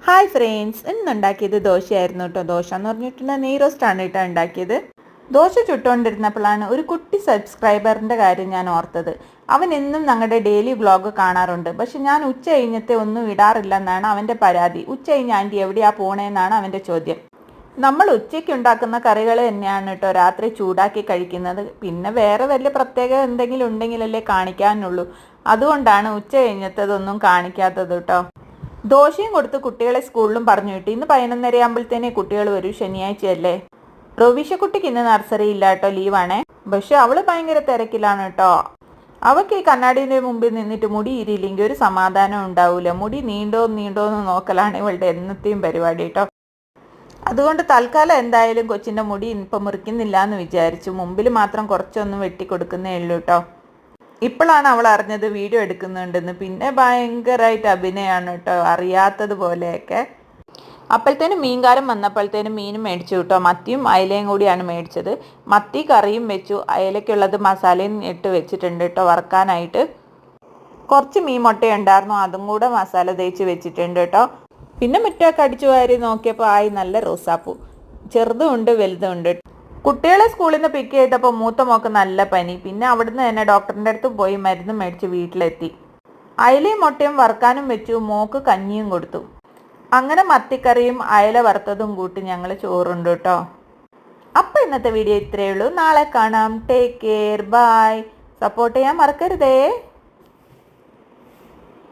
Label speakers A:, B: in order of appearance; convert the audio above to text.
A: Hi friends, ഇന്നുണ്ടാക്കിയത് ദോശയായിരുന്നു കേട്ടോ. ദോശ എന്ന് പറഞ്ഞിട്ടുണ്ടെങ്കിൽ നെയ് റോസ്റ്റാണ് കേട്ടോ ഉണ്ടാക്കിയത്. ദോശ ചുട്ടുകൊണ്ടിരുന്നപ്പോഴാണ് ഒരു കുട്ടി സബ്സ്ക്രൈബറിൻ്റെ കാര്യം ഞാൻ ഓർത്തത്. അവൻ എന്നും ഞങ്ങളുടെ ഡെയിലി വ്ളോഗ് കാണാറുണ്ട്. പക്ഷെ ഞാൻ ഉച്ച കഴിഞ്ഞത്തെ ഒന്നും ഇടാറില്ല എന്നാണ് അവൻ്റെ പരാതി. ഉച്ച കഴിഞ്ഞ് ആൻറ്റി എവിടെയാ പോണേന്നാണ് അവൻ്റെ ചോദ്യം. നമ്മൾ ഉച്ചയ്ക്ക് ഉണ്ടാക്കുന്ന കറികൾ തന്നെയാണ് കേട്ടോ രാത്രി ചൂടാക്കി കഴിക്കുന്നത്. പിന്നെ വേറെ വലിയ പ്രത്യേക എന്തെങ്കിലും ഉണ്ടെങ്കിലല്ലേ കാണിക്കാനുള്ളൂ. അതുകൊണ്ടാണ് ഉച്ച കഴിഞ്ഞത്തതൊന്നും കാണിക്കാത്തത് കേട്ടോ. ദോശയും കൊടുത്ത് കുട്ടികളെ സ്കൂളിലും പറഞ്ഞു വിട്ടു. ഇന്ന് 11:30 ആകുമ്പോഴത്തേനെ കുട്ടികൾ വരും. ശനിയാഴ്ചയല്ലേ. റോവിഷക്കുട്ടിക്ക് ഇന്ന് നഴ്സറി ഇല്ല കേട്ടോ, ലീവാണേ. പക്ഷെ അവള് ഭയങ്കര തിരക്കിലാണ് കേട്ടോ. അവൾക്ക് ഈ കണ്ണാടിൻ്റെ മുമ്പിൽ നിന്നിട്ട് മുടി ഇരിയില്ലെങ്കിൽ ഒരു സമാധാനം ഉണ്ടാവില്ല. മുടി നീണ്ടോന്ന് നോക്കലാണ് ഇവളുടെ എന്നത്തെയും പരിപാടി കേട്ടോ. അതുകൊണ്ട് തൽക്കാലം എന്തായാലും കൊച്ചിൻ്റെ മുടി ഇപ്പം മുറിക്കുന്നില്ല എന്ന് വിചാരിച്ചു. മുമ്പിൽ മാത്രം കുറച്ചൊന്നും വെട്ടിക്കൊടുക്കുന്നേ ഉള്ളൂ കേട്ടോ. ഇപ്പോഴാണ് അവൾ അറിഞ്ഞത് വീഡിയോ എടുക്കുന്നുണ്ടെന്ന്. പിന്നെ ഭയങ്കരമായിട്ട് അഭിനയമാണ് കേട്ടോ, അറിയാത്തതുപോലെയൊക്കെ. അപ്പോഴത്തേനും മീൻകാരൻ വന്നപ്പോഴത്തേനും മീനും മേടിച്ചു കേട്ടോ. മത്തിയും അയലയും കൂടിയാണ് മേടിച്ചത്. മത്തി കറിയും വെച്ചു, അയലയ്ക്കുള്ളത് മസാലയും ഇട്ട് വെച്ചിട്ടുണ്ട് കേട്ടോ വറുക്കാനായിട്ട്. കുറച്ച് മീൻ മുട്ടയുണ്ടായിരുന്നു, അതും കൂടെ മസാല തേച്ച് വെച്ചിട്ടുണ്ട് കേട്ടോ. പിന്നെ മുറ്റമൊക്കെ അടിച്ചു വാരി നോക്കിയപ്പോൾ ആയി നല്ല റോസാപ്പൂ. ചെറുതും ഉണ്ട് വലുതും ഉണ്ട്. കുട്ടികളെ സ്കൂളിൽ നിന്ന് പിക്ക് ചെയ്തപ്പോൾ മൂത്ത മോക്ക് നല്ല പനി. പിന്നെ അവിടുന്ന് തന്നെ ഡോക്ടറിൻ്റെ അടുത്ത് പോയി മരുന്ന് മേടിച്ച് വീട്ടിലെത്തി. അയലയും മുട്ടയും വറുക്കാനും വെച്ചു, മോക്ക് കഞ്ഞിയും കൊടുത്തു. അങ്ങനെ മത്തിക്കറിയും അയല വറുത്തതും കൂട്ടി ഞങ്ങൾ ചോറുണ്ട് കേട്ടോ. അപ്പോൾ ഇന്നത്തെ വീഡിയോ ഇത്രയേ ഉള്ളൂ. നാളെ കാണാം. Take care, by. സപ്പോർട്ട് ചെയ്യാൻ മറക്കരുതേ.